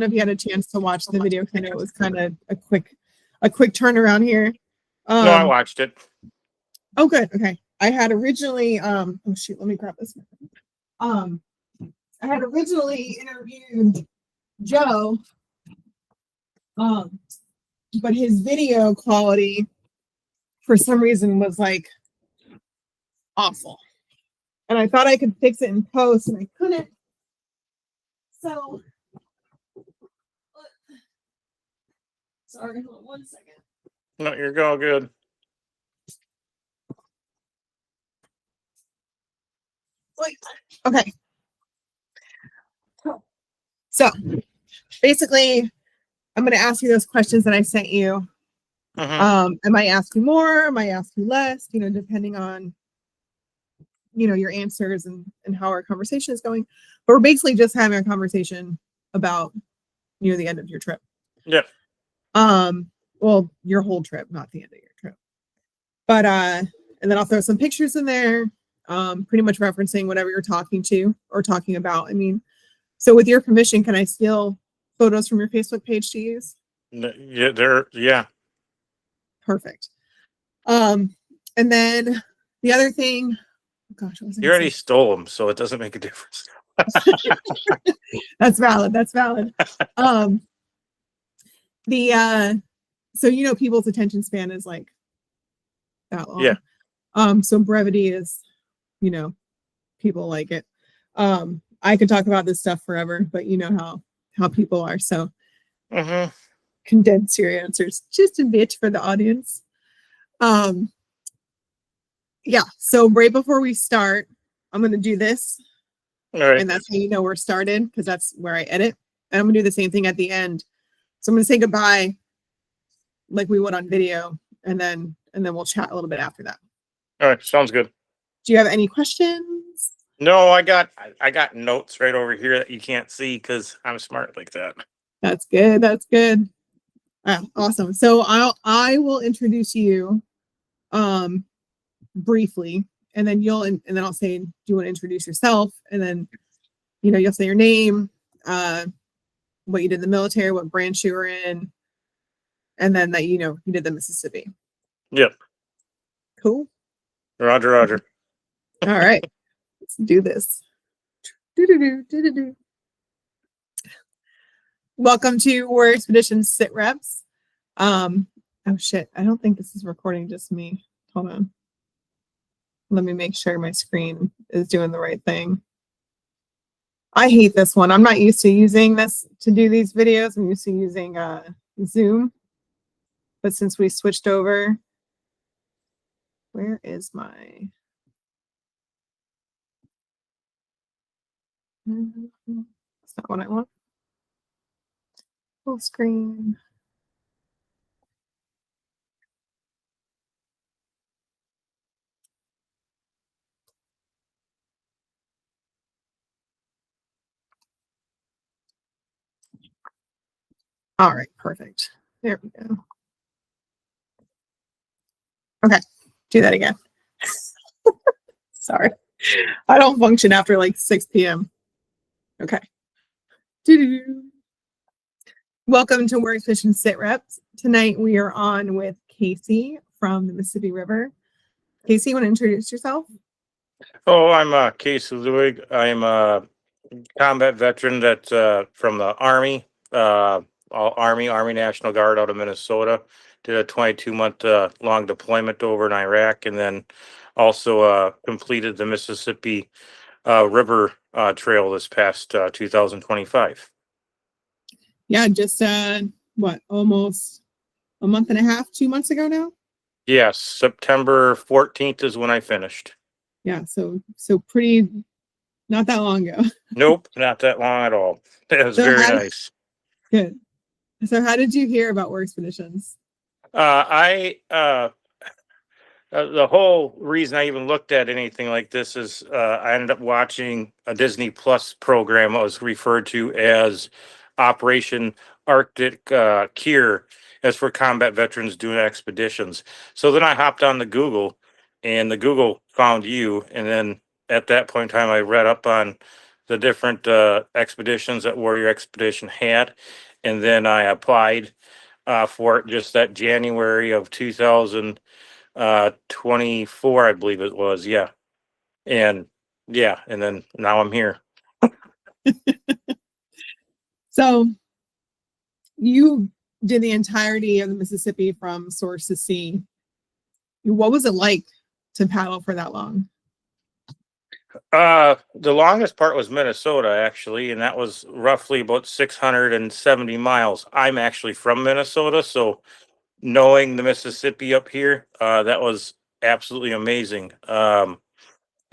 know if you had a chance to watch the video, because I know it was kind of a quick turnaround here. No, I watched it. Oh, good. Okay. I had originally, oh shoot, let me grab this. I had originally interviewed Joe, but his video quality for some reason was like awful. And I thought I could fix it in post, and I couldn't. So, sorry, hold on 1 second. No, you're going good. Okay. So, basically, I'm going to ask you those questions that I sent you. I might ask you more, I might ask you less, depending on, your answers and how our conversation is going. But we're basically just having a conversation about, the end of your trip. Yeah. Well, your whole trip, not the end of your trip. But, and then I'll throw some pictures in there, pretty much referencing whatever you're talking to or talking about. I mean, so with your permission, can I steal photos from your Facebook page to use? Yeah. Perfect. And then the other thing, gosh, you already stole them, so it doesn't make a difference. That's valid. So people's attention span is like that long. Yeah. So brevity is, people like it. I could talk about this stuff forever, but you know how people are. So condense your answers just a bit for the audience. Yeah, so right before we start, I'm going to do this. All right. And that's how we're started, because that's where I edit. And I'm going to do the same thing at the end. So I'm going to say goodbye like we would on video, and then we'll chat a little bit after that. All right, sounds good. Do you have any questions? No, I got notes right over here that you can't see because I'm smart like that. That's good. Awesome. So I will introduce you briefly, and then then I'll say, do you want to introduce yourself? And then you'll say your name, what you did in the military, what branch you were in, and then that you did the Mississippi. Yep. Cool. Roger. All right. Let's do this. Welcome to Warrior Expedition SITREPs. Oh shit, I don't think this is recording just me. Hold on. Let me make sure my screen is doing the right thing. I hate this one. I'm not used to using this to do these videos. I'm used to using Zoom. But since we switched over, where is my... That's not what I want. Full screen. All right, perfect. There we go. Okay, do that again. Sorry. I don't function after like 6 p.m. Okay. Welcome to Warrior Expedition SITREPs. Tonight we are on with Casey from the Mississippi River. Casey, you want to introduce yourself? Oh, I'm Casey Ludewig. I'm a combat veteran that's from the Army, Army National Guard out of Minnesota. Did a 22-month long deployment over in Iraq, and then also completed the Mississippi River Trail this past 2025. Yeah, just almost a month and a half, 2 months ago now? Yes, September 14th is when I finished. Yeah, so pretty, not that long ago. Nope, not that long at all. It was very nice. Good. So how did you hear about Warrior Expeditions? The whole reason I even looked at anything like this is I ended up watching a Disney Plus program that was referred to as Operation Arctic Cure, as for combat veterans doing expeditions. So then I hopped on the Google, and the Google found you. And then at that point in time, I read up on the different expeditions that Warrior Expedition had, and then I applied for it just that January of 2024, I believe it was. Yeah, and yeah, and then now I'm here. So you did the entirety of the Mississippi from source to sea. What was it like to paddle for that long? The longest part was Minnesota, actually, and that was roughly about 670 miles. I'm actually from Minnesota, so knowing the Mississippi up here, that was absolutely amazing.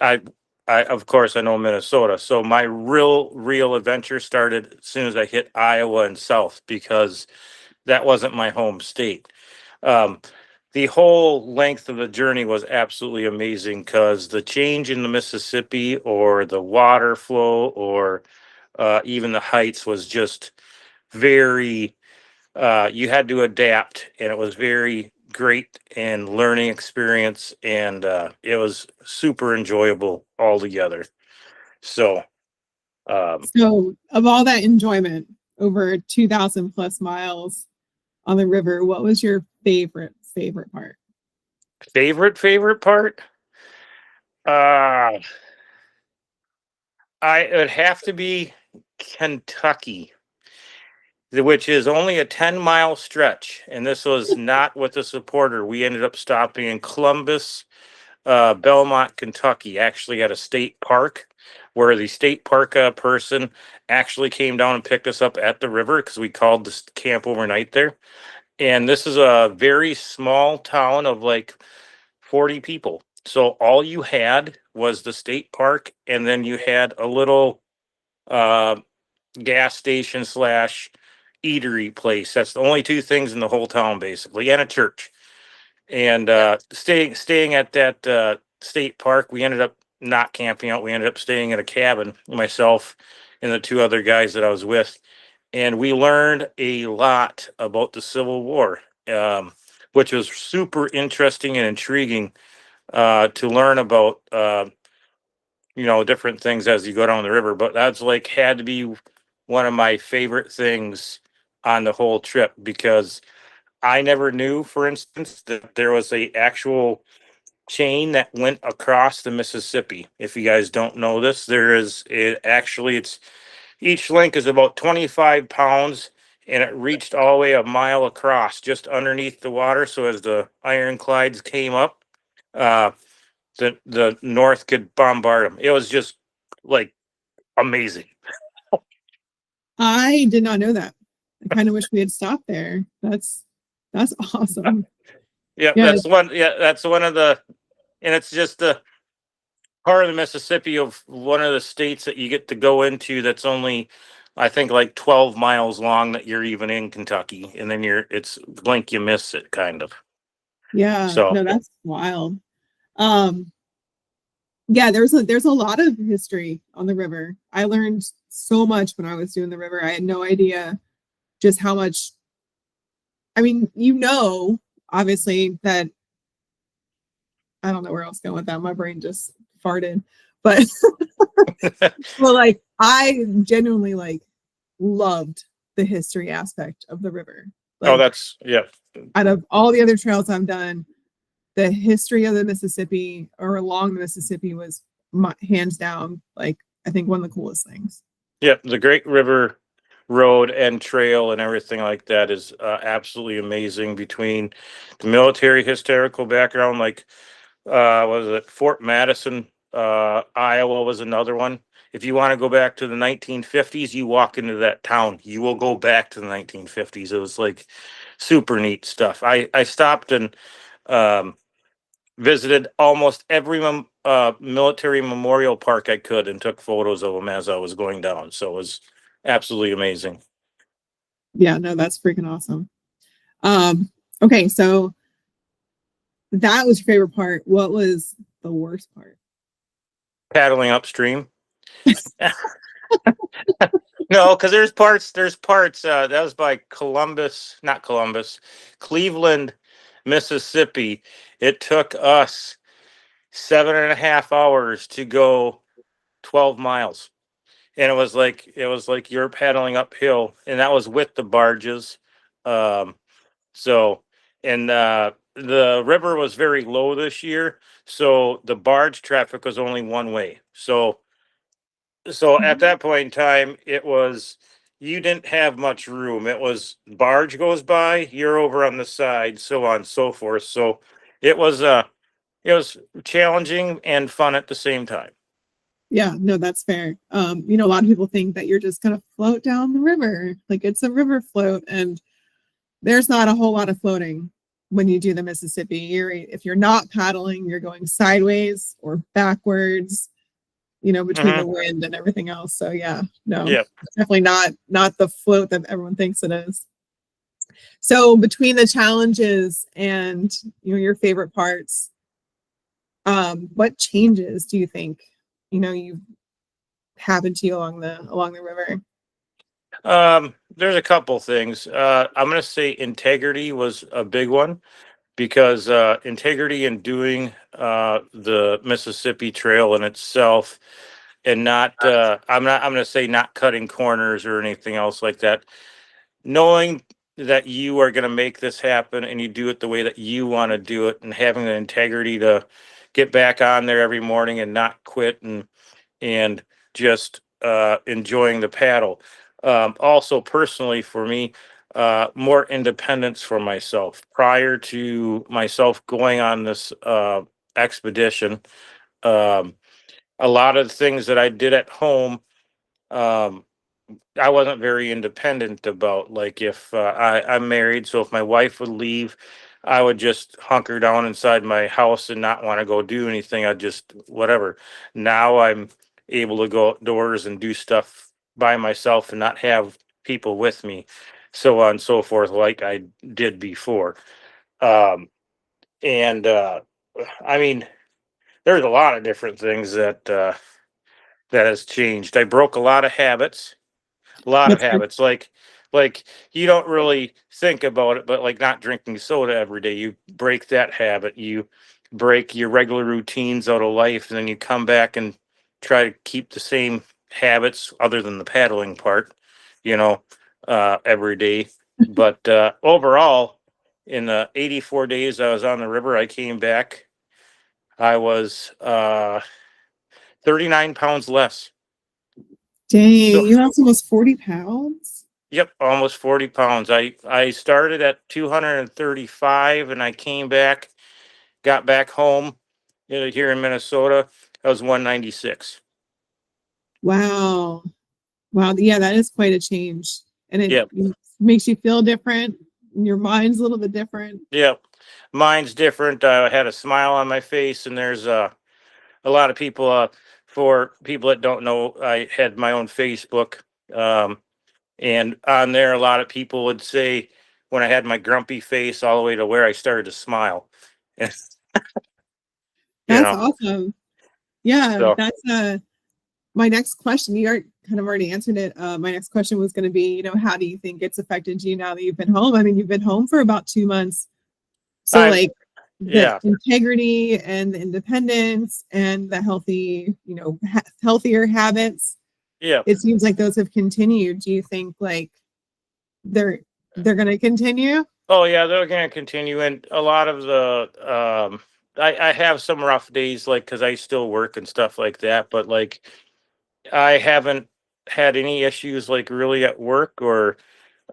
I, I of course I know Minnesota, so my real adventure started as soon as I hit Iowa and south because that wasn't my home state. Um, the whole length of the journey was absolutely amazing because the change in the Mississippi or the water flow or even the heights was just very, you had to adapt, and it was very great and learning experience, and it was super enjoyable altogether. So, So, of all that enjoyment, over 2,000 plus miles on the river, what was your favorite part? favorite part? Uh, it would have to be Kentucky, which is only a 10-mile stretch. And this was not with a supporter. We ended up stopping in Columbus, Belmont, Kentucky, actually at a state park where the state park person actually came down and picked us up at the river because we called this camp overnight there. And this is a very small town of like 40 people. So all you had was the state park, and then you had a little uh, gas station slash eatery place. That's the only two things in the whole town, basically, and a church. And staying at that state park, we ended up not camping out. We ended up staying in a cabin, myself and the two other guys that I was with, and we learned a lot about the Civil War, which was super interesting and intriguing to learn about. Different things as you go down the river. But that's like had to be one of my favorite things on the whole trip because I never knew, for instance, that there was a actual chain that went across the Mississippi. If you guys don't know this, there is it actually it's each link is about 25 pounds and it reached all the way a mile across just underneath the water. So as the ironclads came up, uh, the North could bombard them. It was just like amazing. I did not know that. I kind of wish we had stopped there. That's awesome. Yeah, Yeah, that's one. Yeah, that's one of the, and it's just the part of the Mississippi of one of the states that you get to go into that's only, I think, like 12 miles long that you're even in Kentucky, and then it's blink you miss it kind of. yeah. So No, that's wild. Um, yeah, there's a lot of history on the river. I learned so much when I was doing the river. I had no idea just how much. I mean, obviously that I don't know where else going with that. My brain just farted, but well, like I genuinely like loved the history aspect of the river. oh, Like that's yeah. out of all the other trails I've done, the history of the Mississippi or along the Mississippi was hands down, like I think one of the coolest things. Yeah, the Great River Road and Trail and everything like that is absolutely amazing. Between the military historical background, like was it Fort Madison, Iowa was another one. If you want to go back to the 1950s, you walk into that town, you will go back to the 1950s. It was like super neat stuff. I stopped and um, visited almost every military memorial park I could and took photos of them as I was going down. So it was absolutely amazing. Yeah, no, that's freaking awesome. Um, okay, so that was your favorite part. What was the worst part? Paddling upstream. No, because there's parts that was by Columbus, not Columbus, Cleveland, Mississippi. It took us 7.5 hours to go 12 miles. and it was like you're paddling uphill, and that was with the barges. Um, so and the river was very low this year, so the barge traffic was only one way. So at Mhm. that point in time, it was you didn't have much room. It was barge goes by, you're over on the side, so on and so forth. So it was it was challenging and fun at the same time. Yeah, no, that's fair. A lot of people think that you're just gonna float down the river, like it's a river float, and there's not a whole lot of floating when you do the Mississippi. If you're not paddling, you're going sideways or backwards, between the Hmm. wind and everything else. So yeah, no, Yeah. definitely not the float that everyone thinks it is. So between the challenges and your favorite parts, what changes do you think you've happened to you along the river? There's a couple things. I'm gonna say integrity was a big one because integrity in doing the Mississippi Trail in itself, and not I'm gonna say not cutting corners or anything else like that. Knowing that you are gonna make this happen and you do it the way that you want to do it, and having the integrity to get back on there every morning and not quit, and just enjoying the paddle. Also, personally, for me, more independence for myself. Prior to myself going on this expedition, um, a lot of the things that I did at home, um, I wasn't very independent about. Like if I'm married, so if my wife would leave, I would just hunker down inside my house and not want to go do anything. I'd just whatever. Now I'm able to go outdoors and do stuff by myself and not have people with me, so on and so forth, like I did before. Um, and I mean, there's a lot of different things that has changed. I broke a lot of habits, a lot of What's your habits. Like you don't really think about it, but like not drinking soda every day, you break that habit. You break your regular routines out of life, and then you come back and try to keep the same habits other than the paddling part, you know, every day. But overall, in the 84 days I was on the river, I came back. I was 39 pounds less. Dang, So you lost almost 40 pounds? yep, almost 40 pounds. I started at 235 and I came back, got back home here in Minnesota. I was 196. Wow. Wow. Yeah, that is quite a change. And it Yep, makes you feel different. Your mind's a little bit different. yep. Mine's different. I had a smile on my face, and there's a lot of people. For people that don't know, I had my own Facebook, um, and on there, a lot of people would say when I had my grumpy face all the way to where I started to smile. you That's know, awesome. Yeah, so that's my next question. You are kind of already answered it. My next question was going to be, how do you think it's affected you now that you've been home? I mean, you've been home for about 2 months. So I like the yeah. integrity and the independence and the healthier habits, Yeah. it seems like those have continued. Do you think like they're they're going to continue? Oh yeah, they're gonna continue, and a lot of I have some rough days, like because I still work and stuff like that, but like I haven't had any issues like really at work, or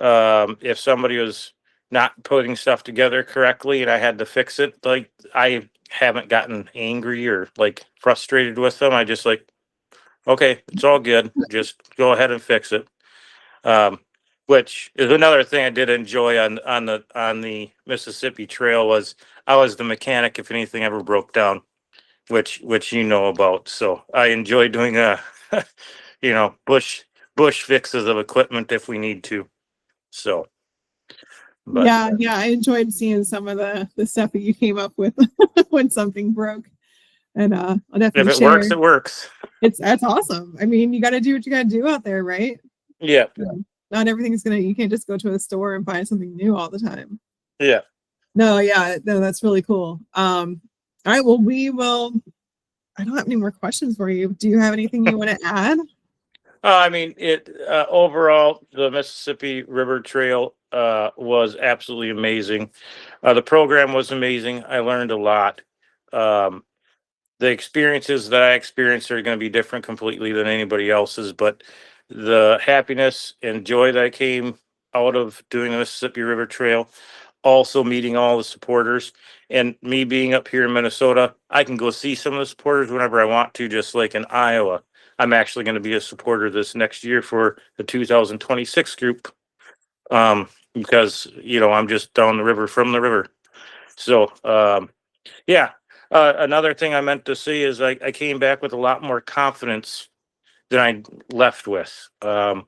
if somebody was not putting stuff together correctly and I had to fix it, like I haven't gotten angry or like frustrated with them. I just like, okay, it's all good. Just go ahead and fix it. Um, which is another thing I did enjoy on the Mississippi Trail was I was the mechanic if anything ever broke down, which you know about. So I enjoy doing bush fixes of equipment if we need to. So, but Yeah, I enjoyed seeing some of the stuff that you came up with when something broke. And I'll if definitely it share. works, it works. That's awesome. I mean, you got to do what you got to do out there, right? Yeah, Not everything's you can't just go to a store and buy something new all the time. yeah. No, yeah, no, that's really cool. All right, well, I don't have any more questions for you. Do you have anything you want to add? I mean, it overall, the Mississippi River Trail was absolutely amazing. The program was amazing. I learned a lot. Um, the experiences that I experienced are going to be different completely than anybody else's, but the happiness and joy that came out of doing the Mississippi River Trail, also meeting all the supporters, and me being up here in Minnesota, I can go see some of the supporters whenever I want to, just like in Iowa. I'm actually going to be a supporter this next year for the 2026 group, because I'm just down the river from the river. So yeah. Another thing I meant to say is I came back with a lot more confidence than I left with. And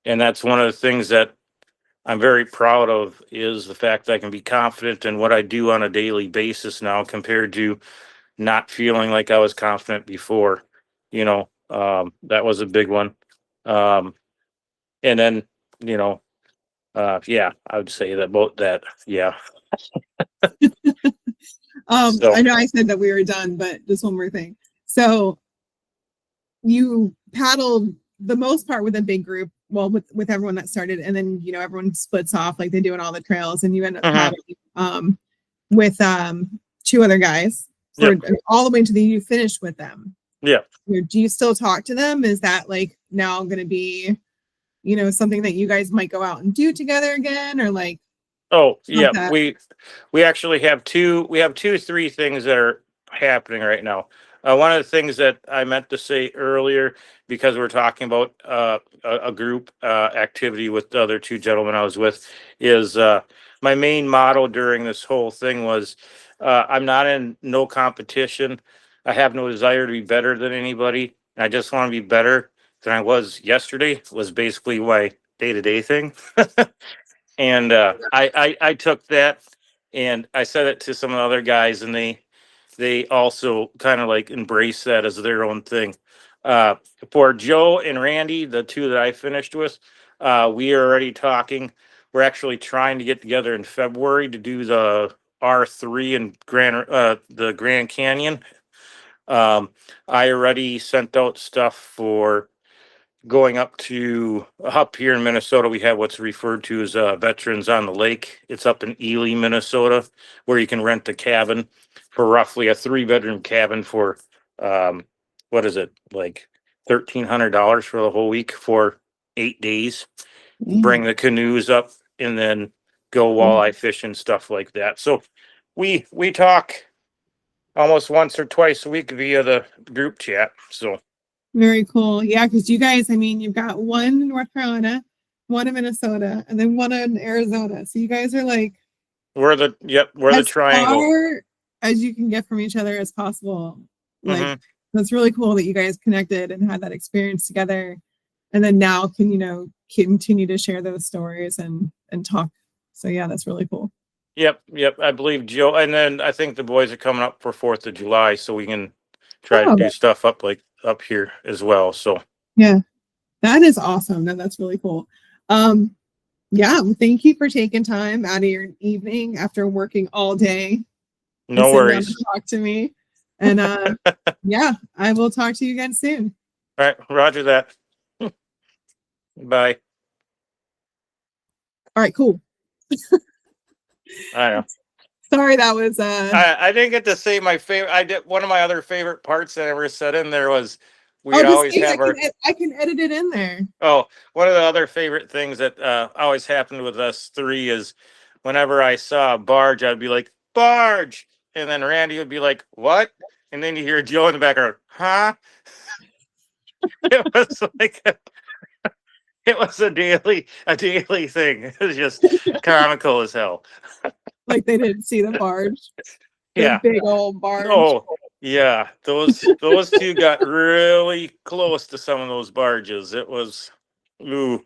that's one of the things that I'm very proud of, is the fact that I can be confident in what I do on a daily basis now compared to not feeling like I was confident before. That was a big one. Um, and then, you know, yeah, I would say that both that, yeah. So, I know I said that we were done, but just one more thing. So you paddled the most part with a big group, well, with everyone that started, and then everyone splits off like they do in all the trails, and you end up mhm, paddling with two other guys for yep, all the way to the you finished with them. yep. Do you still talk to them? Is that like now going to be something that you guys might go out and do together again, or like Oh, not yeah, that? we actually have three things that are happening right now. One of the things that I meant to say earlier, because we're talking about a group activity with the other two gentlemen I was with, is my main motto during this whole thing was, I'm not in no competition. I have no desire to be better than anybody. I just want to be better than I was yesterday, was basically my day-to-day thing. And I took that and I said it to some of the other guys, and they also kind of like embrace that as their own thing. Uh, for Joe and Randy, the two that I finished with, we are already talking. We're actually trying to get together in February to do the R3 and the Grand Canyon. I already sent out stuff for going up here in Minnesota. We have what's referred to as Veterans on the Lake. It's up in Ely, Minnesota, where you can rent a cabin for roughly a 3-bedroom cabin for um, what is it, like $1,300 for the whole week for 8 days. Bring the canoes up and then go walleye fish and stuff like that. So we talk almost once or twice a week via the group chat. So Very cool. Yeah, because you guys, I mean, you've got one in North Carolina, one in Minnesota, and then one in Arizona. So you guys are like we're the as triangle. far as you can get from each other as possible. Like Hmm. that's really cool that you guys connected and had that experience together, and then now can continue to share those stories and talk. So yeah, that's really cool. Yep. I believe Joe, and then I think the boys are coming up for 4th of July, so we can try to Oh, do stuff up here as well. So yeah, that is awesome. That's really cool. Um, yeah, well, thank you for taking time out of your evening after working all day and no sitting down to worries. talk to me. And yeah, I will talk to you again soon. All right, Roger that. Bye. All right, cool. I know. Sorry, that was I didn't get to say my favorite. I did one of my other favorite parts that I ever said in there was oh, we'd just always say have our I can edit it in there. oh, one of the other favorite things that always happened with us three is whenever I saw a barge, I'd be like, barge. And then Randy would be like, what? And then you hear Joe in the background, huh? It was like, it was a daily thing. It was just comical as hell. Like they didn't see the barge, the Yeah. big old barge. Oh, yeah. Those two got really close to some of those barges. It was, ooh.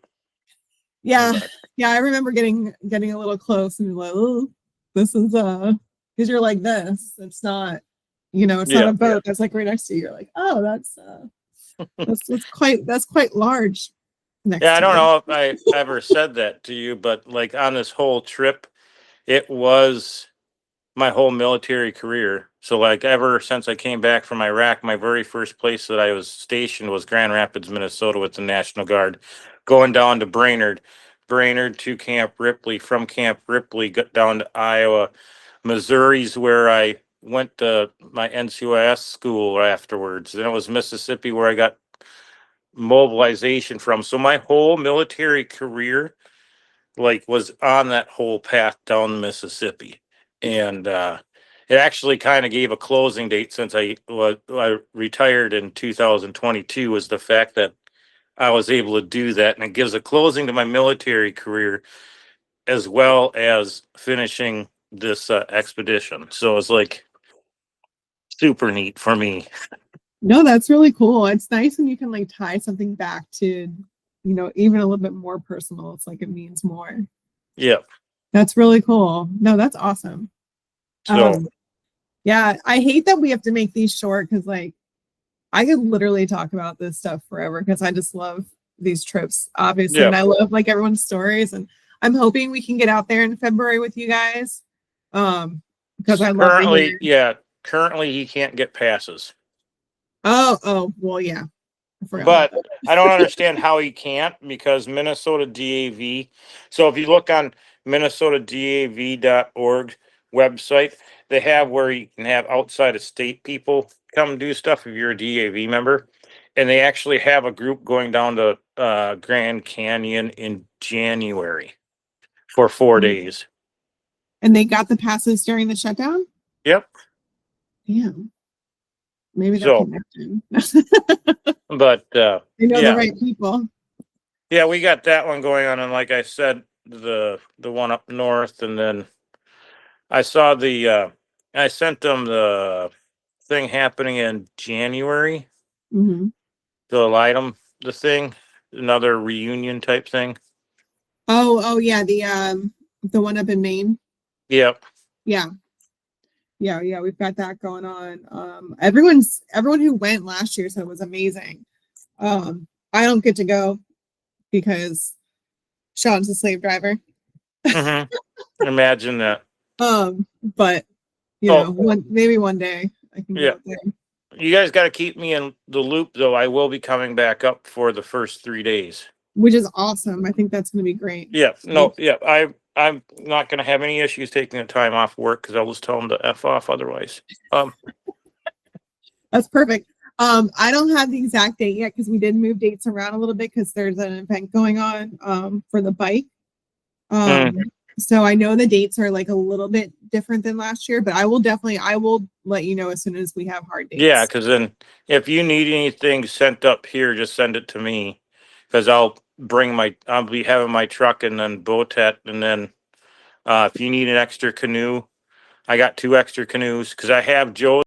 Yeah, But yeah. I remember getting a little close and like, oh, this is because you're like this. It's not, it's not yeah. a boat that's like right next to you. You're like, oh, that's quite large Yeah, next I to don't you. know if I ever said that to you, but like on this whole trip, it was my whole military career. So like ever since I came back from Iraq, my very first place that I was stationed was Grand Rapids, Minnesota with the National Guard, going down to Brainerd, Brainerd to Camp Ripley, from Camp Ripley, got down to Iowa. Missouri's where I went to my NCOS school afterwards. Then it was Mississippi where I got mobilization from. So my whole military career like was on that whole path down the Mississippi. And it actually kind of gave a closing date since I retired in 2022 was the fact that I was able to do that. And it gives a closing to my military career as well as finishing this expedition. So it's like super neat for me. No, that's really cool. It's nice when you can like tie something back to, you know, even a little bit more personal. It's like it means more. Yeah. That's really cool. No, that's awesome. So Yeah, I hate that we have to make these short because like I could literally talk about this stuff forever because I just love these trips, obviously. yeah. And I love like everyone's stories. And I'm hoping we can get out there in February with you guys. Because I love to hear. Currently he can't get passes. Oh, well, yeah. But I don't understand how he can't because Minnesota DAV. So if you look on minnesotadav.org website, they have where you can have outside of state people come do stuff if you're a DAV member. And they actually have a group going down to Grand Canyon in January for 4 days. And they got the passes during the shutdown? Yep. Damn. Maybe they're connected. But they know the right people. Yeah, we got that one going on, and like I said, the one up north, and then I saw I sent them the thing happening in January. Mm-hmm. They'll light them the thing, another reunion type thing. Oh yeah, the one up in Maine. Yep. Yeah, we've got that going on. Everyone who went last year said it was amazing. I don't get to go because Sean's a slave driver. Mm-hmm. Imagine that. But you know, maybe one day I can go out there. You guys got to keep me in the loop, though. I will be coming back up for the first 3 days, which is awesome. I think that's going to be great. Yeah. No. Yeah. I'm not going to have any issues taking the time off work because I'll just tell them to F off otherwise. That's perfect. I don't have the exact date yet because we did move dates around a little bit because there's an event going on for the bike. So I know the dates are like a little bit different than last year, but I will let you know as soon as we have hard dates. Yeah, because then if you need anything sent up here, just send it to me because I'll be having my truck and then Botet, and then if you need an extra canoe, I got 2 extra canoes because I have Joe